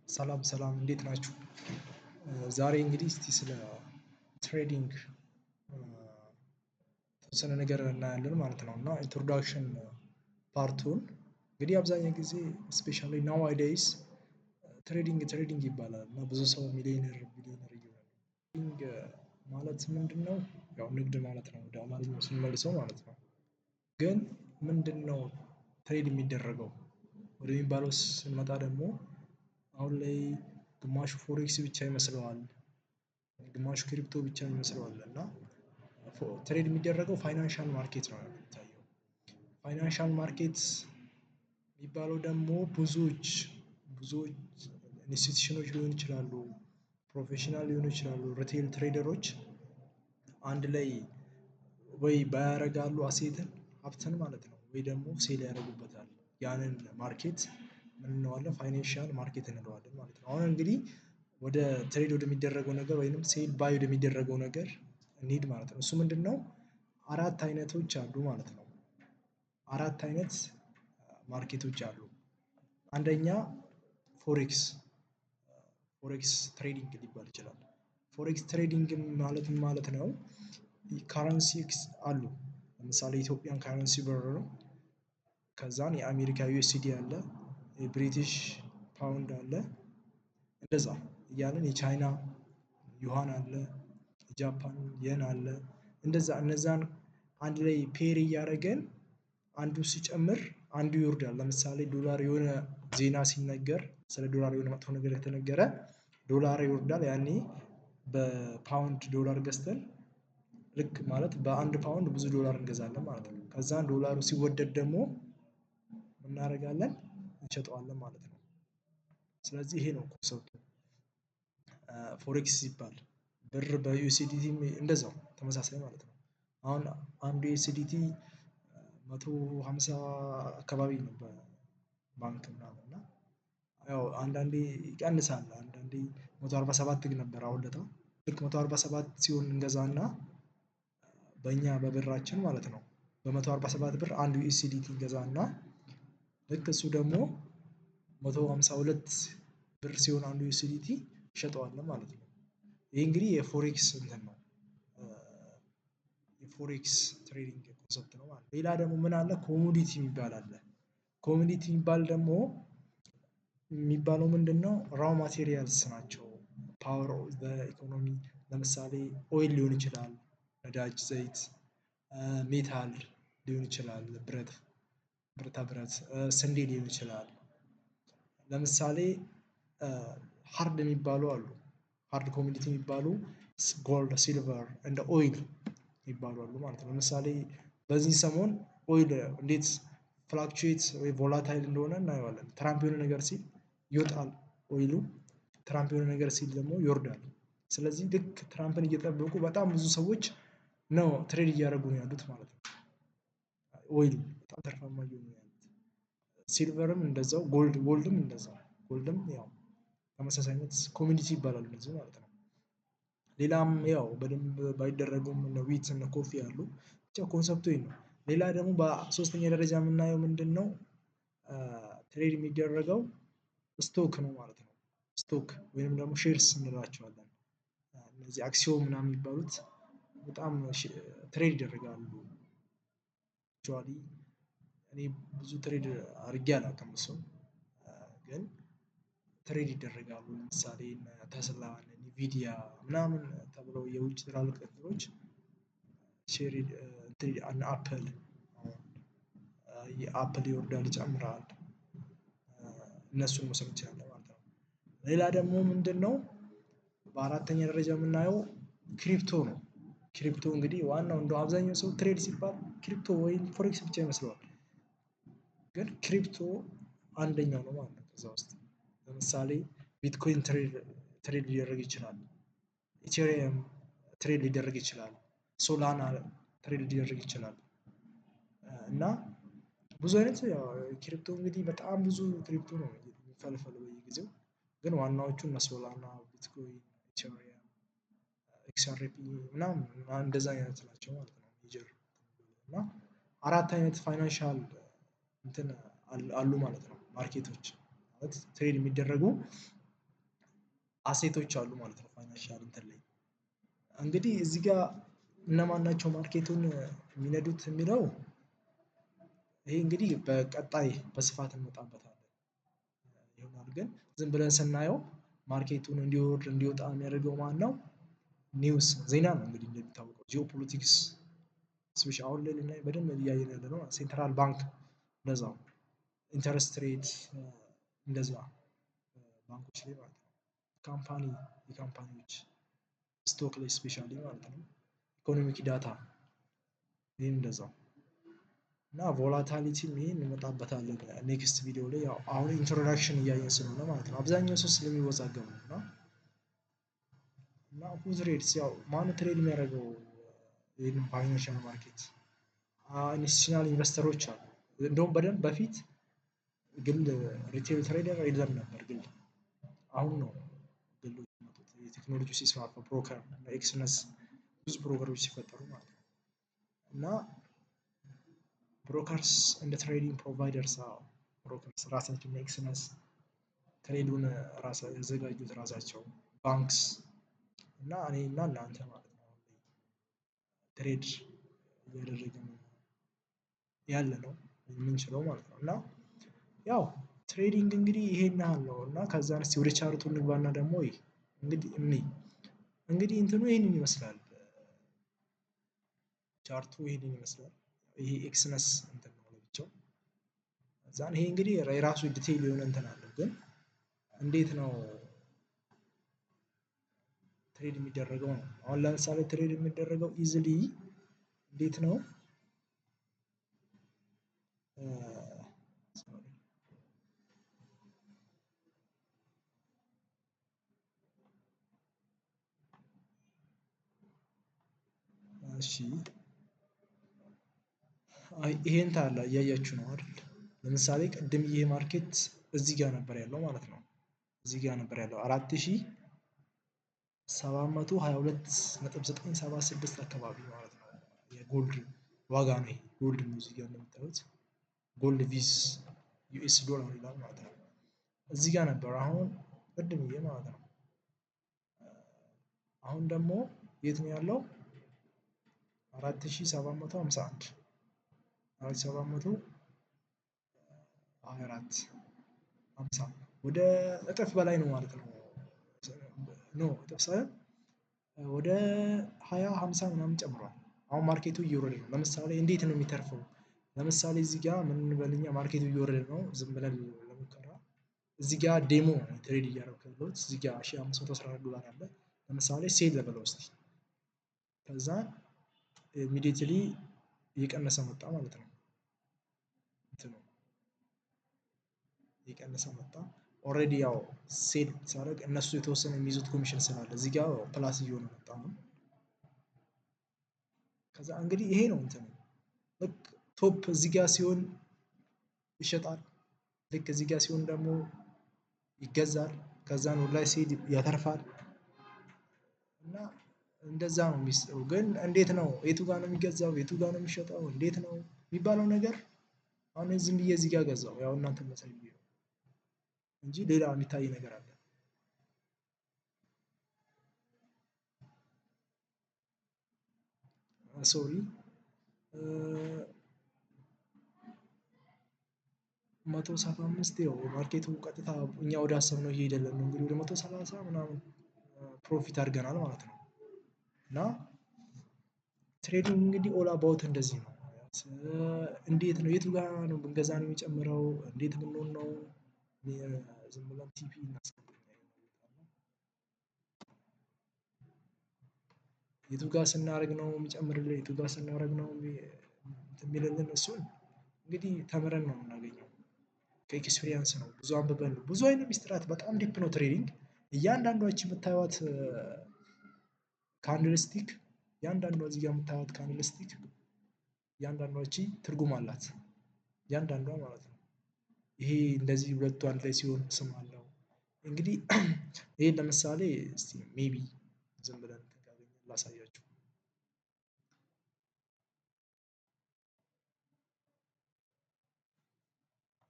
ሰላም ሰላም እንዴት ናችሁ? ዛሬ እንግዲህ እስቲ ስለ ትሬዲንግ የተወሰነ ነገር እናያለን ማለት ነው። እና ኢንትሮዳክሽን ፓርቱን እንግዲህ አብዛኛው ጊዜ ስፔሻሊ ናው ዴይስ ትሬዲንግ ይባላል እና ብዙ ሰው ሚሊዮነር ቢሊዮነር እየሆነ ነው። ትሬዲንግ ማለት ምንድን ነው? ያው ንግድ ማለት ነው ወደ አማርኛው ስንመልሰው ማለት ነው። ግን ምንድን ነው ትሬድ የሚደረገው ወደሚባለው ስንመጣ ደግሞ አሁን ላይ ግማሹ ፎሬክስ ብቻ ይመስለዋል፣ ግማሹ ክሪፕቶ ብቻ ይመስለዋል እና ትሬድ የሚደረገው ፋይናንሻል ማርኬት ነው የሚታየው። ፋይናንሻል ማርኬት የሚባለው ደግሞ ብዙዎች ኢንስቲትዩሽኖች ሊሆኑ ይችላሉ፣ ፕሮፌሽናል ሊሆኑ ይችላሉ፣ ሪቴል ትሬደሮች አንድ ላይ ወይ ባይ ያደርጋሉ አሴትን ሀብትን ማለት ነው፣ ወይ ደግሞ ሴል ያደርጉበታል። ያንን ማርኬት ምን እንለዋለን? ፋይናንሻል ማርኬት እንለዋለን ማለት ነው። አሁን እንግዲህ ወደ ትሬድ ወደሚደረገው ነገር ወይንም ሴል ባይ ወደሚደረገው ነገር እንሂድ ማለት ነው። እሱ ምንድን ነው? አራት አይነቶች አሉ ማለት ነው። አራት አይነት ማርኬቶች አሉ። አንደኛ ፎሬክስ ትሬዲንግ ሊባል ይችላል። ፎሬክስ ትሬዲንግ ማለት ምን ማለት ነው? ካረንሲስ አሉ። ለምሳሌ ኢትዮጵያን ካረንሲ ብር ነው። ከዛን የአሜሪካ ዩኤስዲ አለ፣ የብሪቲሽ ፓውንድ አለ፣ እንደዛ እያለን የቻይና ዩዋን አለ፣ የጃፓን የን አለ። እንደዛ እነዛን አንድ ላይ ፔር እያደረገን አንዱ ሲጨምር አንዱ ይወርዳል። ለምሳሌ ዶላር የሆነ ዜና ሲነገር ስለ ዶላር የሆነ መጥፎ ነገር ከተነገረ ዶላር ይወርዳል። ያኔ በፓውንድ ዶላር ገዝተን ልክ ማለት በአንድ ፓውንድ ብዙ ዶላር እንገዛለን ማለት ነው። ከዛን ዶላሩ ሲወደድ ደግሞ እናደርጋለን እንሸጠዋለን ማለት ነው። ስለዚህ ይሄ ነው ኮንሰፕቱ። ፎሬክስ ሲባል ብር በዩኤስዲቲ እንደዛው ተመሳሳይ ማለት ነው። አሁን አንዱ ዩኤስዲቲ 150 አካባቢ ነው በባንክ ምናምን እና ያው አንዳንዴ ይቀንሳል፣ አንዳንዴ 147 ግን ነበር አሁን ለታ ልክ 147 ሲሆን እንገዛና በእኛ በብራችን ማለት ነው በ147 ብር አንዱ ዩኤስዲቲ እንገዛና ልክ እሱ ደግሞ 152 ብር ሲሆን አንዱ ዩኤስዲቲ እንሸጠዋለን ማለት ነው። ይሄ እንግዲህ የፎሬክስ እንትን ነው፣ የፎሬክስ ትሬዲንግ ኮንሰፕት ነው ማለት ነው። ሌላ ደግሞ ምን አለ? ኮሞዲቲ የሚባል አለ። ኮሞዲቲ የሚባል ደግሞ የሚባለው ምንድን ነው? ራው ማቴሪያልስ ናቸው። ፓወር በኢኮኖሚ ለምሳሌ ኦይል ሊሆን ይችላል፣ ነዳጅ፣ ዘይት፣ ሜታል ሊሆን ይችላል፣ ብረታ ብረት፣ ስንዴ ሊሆን ይችላል። ለምሳሌ ሃርድ የሚባሉ አሉ። ሃርድ ኮሞዲቲ የሚባሉ ጎልድ፣ ሲልቨር እንደ ኦይል የሚባሉ አሉ ማለት ነው። ለምሳሌ በዚህ ሰሞን ኦይል እንዴት ፍላክቹዌት ወይ ቮላታይል እንደሆነ እናየዋለን። ትራምፕ የሆነ ነገር ሲል ይወጣል ኦይሉ፣ ትራምፕ የሆነ ነገር ሲል ደግሞ ይወርዳል። ስለዚህ ልክ ትራምፕን እየጠበቁ በጣም ብዙ ሰዎች ነው ትሬድ እያደረጉ ነው ያሉት ማለት ነው። ኦይሉ በጣም ትርፋማ እየሆኑ ነው ያሉት። ሲልቨርም እንደዛው፣ ጎልድም እንደዛው። ጎልድም ያው ተመሳሳይነት ኮሞዲቲ ይባላሉ እነዚህ ማለት ነው። ሌላም ያው በደንብ ባይደረጉም እነ ዊት እነ ኮፊ አሉ። ብቻ ኮንሰፕቱ ይሄ ነው። ሌላ ደግሞ በሶስተኛ ደረጃ የምናየው ምንድን ነው? ትሬድ የሚደረገው ስቶክ ነው ማለት ነው። ስቶክ ወይንም ደግሞ ሼርስ እንላቸዋለን። እነዚህ አክሲዮን ምናምን የሚባሉት በጣም ትሬድ ይደረጋሉ። አክቹዋሊ እኔ ብዙ ትሬድ አድርጌ አላውቅም እሱን፣ ግን ትሬድ ይደረጋሉ። ለምሳሌ ተስላ፣ ኒቪዲያ ምናምን ተብለው የውጭ ትላልቅ እንትኖች ሼር አፕል የአፕል ይወርዳል ይጨምራል። እነሱን መውሰድ እንችላለን ማለት ነው። ሌላ ደግሞ ምንድን ነው? በአራተኛ ደረጃ የምናየው ክሪፕቶ ነው። ክሪፕቶ እንግዲህ ዋናው እንደው አብዛኛው ሰው ትሬድ ሲባል ክሪፕቶ ወይም ፎሬክስ ብቻ ይመስለዋል። ግን ክሪፕቶ አንደኛው ነው ማለት ነው ከዛ ውስጥ። ለምሳሌ ቢትኮይን ትሬድ ሊደረግ ይችላል፣ ኢቴሪየም ትሬድ ሊደረግ ይችላል፣ ሶላና ትሬድ ሊደረግ ይችላል እና ብዙ አይነት ያው ክሪፕቶ እንግዲህ በጣም ብዙ ክሪፕቶ ነው የሚፈልፈለው በየጊዜው። ግን ዋናዎቹ እነ ሶላና፣ ቢትኮይን፣ ኢቴሪየም፣ ኤክስአርፒ ምናምን እንደዛ አይነት ናቸው ማለት ነው ሜጀር እና አራት አይነት ፋይናንሻል እንትን አሉ ማለት ነው ማርኬቶች ማለት ትሬድ የሚደረጉ አሴቶች አሉ ማለት ነው ፋይናንሻል እንትን ላይ። እንግዲህ እዚህ ጋር እነማን ናቸው ማርኬቱን የሚነዱት የሚለው ይሄ እንግዲህ በቀጣይ በስፋት እንመጣበታለን ይሆናል። ግን ዝም ብለን ስናየው ማርኬቱን እንዲወርድ እንዲወጣ የሚያደርገው ማን ነው? ኒውስ ዜና ነው። እንግዲህ እንደሚታወቀው ጂኦፖለቲክስ ስፔሻሊ አሁን ላይ ልናይ በደንብ እያየን ያለ ነው። ሴንትራል ባንክ እንደዛው ኢንተረስት ሬት እንደዛ ባንኮች ላይ ማለት ነው። ካምፓኒ የካምፓኒዎች ስቶክ ላይ ስፔሻሊ ማለት ነው። ኢኮኖሚክ ዳታ ይህም እንደዛው እና ቮላታሊቲም ይሄን እንመጣበታለን ኔክስት ቪዲዮ ላይ። ያው አሁን ኢንትሮዳክሽን እያየን ስለሆነ ማለት ነው አብዛኛው ሰው ስለሚወዛገብ ነው። እና ሁ ትሬድስ ያው ማን ትሬድ የሚያደርገው ይህንን ፋይናንሻል ማርኬት? ኢንስቲቱሽናል ኢንቨስተሮች አሉ። እንደውም በደንብ በፊት ግል ሪቴል ትሬደር የለም ነበር። ግል አሁን ነው ግሎች የመጡት የቴክኖሎጂ ሲስፋፋ ብሮከር ኤክስነስ ብዙ ብሮከሮች ሲፈጠሩ ማለት ነው። እና ብሮከርስ እንደ ትሬዲንግ ፕሮቫይደርስ ብሮከርስ ራሳቸው ኤክስነስ ትሬዱን ያዘጋጁት ራሳቸው ባንክስ እና እኔ እና እናንተ ማለት ነው ትሬድ እያደረግን ያለ ነው የምንችለው ማለት ነው። እና ያው ትሬዲንግ እንግዲህ ይሄን ያህል ነው። እና ከዛ እስኪ ወደ ቻርቱ እንግባና ደግሞ እንግዲህ እንትኑ ይሄንን ይመስላል። ቻርቱ ይሄንን ይመስላል። ይሄ ኤክስነስ እንትን ነው ለብቻው። እዛን ይሄ እንግዲህ የራሱ ዲቴይል የሆነ እንትን አለው። ግን እንዴት ነው ትሬድ የሚደረገው ነው። አሁን ለምሳሌ ትሬድ የሚደረገው ኢዝሊ እንዴት ነው? እሺ ይሄን ታላ እያያችሁ ነው አይደል? ለምሳሌ ቅድም ይሄ ማርኬት እዚህ ጋር ነበር ያለው ማለት ነው። እዚህ ጋር ነበር ያለው 4722.976 አካባቢ ማለት ነው። የጎልድ ዋጋ ነው። ጎልድ ነው እዚህ ጋር እንደምታዩት ጎልድ ቪዝ ዩኤስ ዶላር ይላል ማለት ነው። እዚህ ጋር ነበር አሁን ቅድም ይሄ ማለት ነው። አሁን ደግሞ የት ነው ያለው? 4751 4724 50 ወደ እጥፍ በላይ ነው ማለት ነው። ኖ እጥፍ ሳይሆን ወደ 20 50 ምናምን ጨምሯል። አሁን ማርኬቱ እየወረደ ነው። ለምሳሌ እንዴት ነው የሚተርፈው? ለምሳሌ እዚህ ጋር ምን እንበል እኛ ማርኬቱ እየወረደ ነው ዝም ብለን ለሙከራ እዚህ ጋር ዴሞ ትሬድ እያደረኩ ያለሁት እዚህ ጋር $1514 አለ። ለምሳሌ ሴል ልበለው እስኪ ከዛ ኢሚዲየትሊ እየቀነሰ መጣ ማለት ነው። እንትኑ እየቀነሰ መጣ። ኦልሬዲ ያው ሴል ሳደርግ እነሱ የተወሰነ የሚይዙት ኮሚሽን ስላለ እዚህ ጋር ፕላስ እየሆነ መጣ ነው። ከዛ እንግዲህ ይሄ ነው እንትኑ ልክ ቶፕ እዚህ ጋር ሲሆን ይሸጣል። ልክ እዚህ ጋር ሲሆን ደግሞ ይገዛል። ከዛን ወደ ላይ ሲሄድ ያተርፋል። እና እንደዛ ነው ሚስጥሩ። ግን እንዴት ነው የቱ ጋር ነው የሚገዛው? የቱ ጋር ነው የሚሸጠው? እንዴት ነው የሚባለው ነገር አሁን ዝም ብዬ እዚህ ጋር ገዛው ያው እናንተን ላሳይ ብዬ ነው እንጂ ሌላ የሚታይ ነገር አለ። ሶሪ 175 ያው ማርኬቱ ቀጥታ እኛ ወደ አሰብነው እየሄደልን ነው። እንግዲህ ወደ 130 ምናምን ፕሮፊት አድርገናል ማለት ነው። እና ትሬዲንግ እንግዲህ ኦል አባውት እንደዚህ ነው። እንዴት ነው የቱ ጋር ነው ብንገዛ ነው የሚጨምረው? እንዴት ብንሆን ነው? ዝም ብለን ቲፒ እናስቀምጥ የቱ ጋር ስናደርግ ነው የሚጨምርልን? የቱ ጋር ስናደርግ ነው የሚልልን? እሱን እንግዲህ ተምረን ነው የምናገኘው። ከኤክስፒሪየንስ ነው ብዙ አንብበን ነው ብዙ አይነት ሚስጥራት በጣም ዲፕ ነው ትሬዲንግ። እያንዳንዷ ይቺ የምታዩት ካንድልስቲክ እያንዳንዷ እዚህ ጋር የምታዩት ካንድልስቲክ እያንዳንዷ ይቺ ትርጉም አላት። እያንዳንዷ ማለት ነው። ይሄ እንደዚህ ሁለቱ አንድ ላይ ሲሆን ስም አለው። እንግዲህ ይሄን ለምሳሌ እስቲ ሜይቢ ዝም ብለን ካገኘን ላሳያችሁ።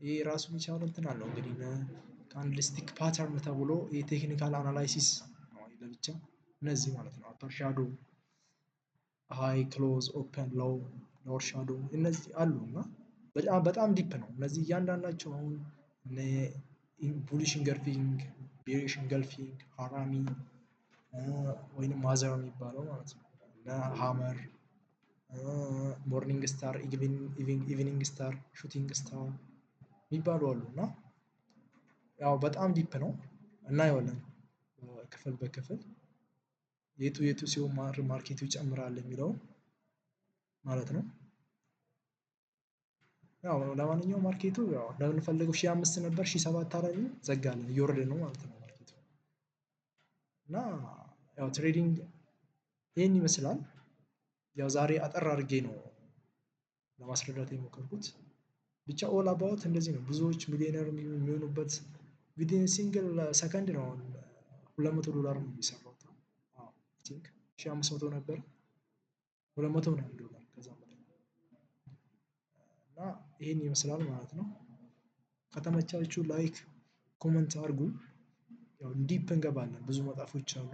ይሄ ራሱን የቻለ እንትን አለው እንግዲህ ካንድልስቲክ ፓተርን ተብሎ የቴክኒካል አናላይሲስ ለብቻ እነዚህ ማለት ነው። አፐር ሻዶ፣ ሃይ፣ ክሎዝ፣ ኦፐን፣ ሎው፣ ሎወር ሻዶ እነዚህ አሉ እና በጣም ዲፕ ነው እነዚህ እያንዳንዳቸው። አሁን ቡሊሽ ኢንገልፊንግ፣ ቤሪሽ ኢንገልፊንግ፣ ሃራሚ ወይንም ማዘር የሚባለው ማለት ነው እና ሃመር፣ ሞርኒንግ ስታር፣ ኢቪኒንግ ስታር፣ ሹቲንግ ስታር የሚባሉ አሉ እና ያው በጣም ዲፕ ነው እናየዋለን ክፍል በክፍል የቱ ሲሆን ማርኬቱ ይጨምራል የሚለው ማለት ነው። ያው ለማንኛውም ማርኬቱ ያው እንደምንፈልገው 1005 ነበር 1007 አላለም ዘጋለን እየወረደ ነው ማለት ነው ማርኬቱ። እና ያው ትሬዲንግ ይህን ይመስላል። ያው ዛሬ አጠር አድርጌ ነው ለማስረዳት የሞከርኩት። ብቻ ኦል አባውት እንደዚህ ነው። ብዙዎች ሚሊዮነር የሚሆኑበት ዊዲን ሲንግል ሰከንድ ነው። $200 ነው የሚሰራው። አይ ቲንክ 1500 ነበር 200 ምናምን ዶላር ከዛ በላይ እና ይሄን ይመስላል ማለት ነው። ከተመቻችሁ ላይክ ኮመንት አድርጉ። ያው ዲፕ እንገባለን ብዙ መጽሐፎች አሉ።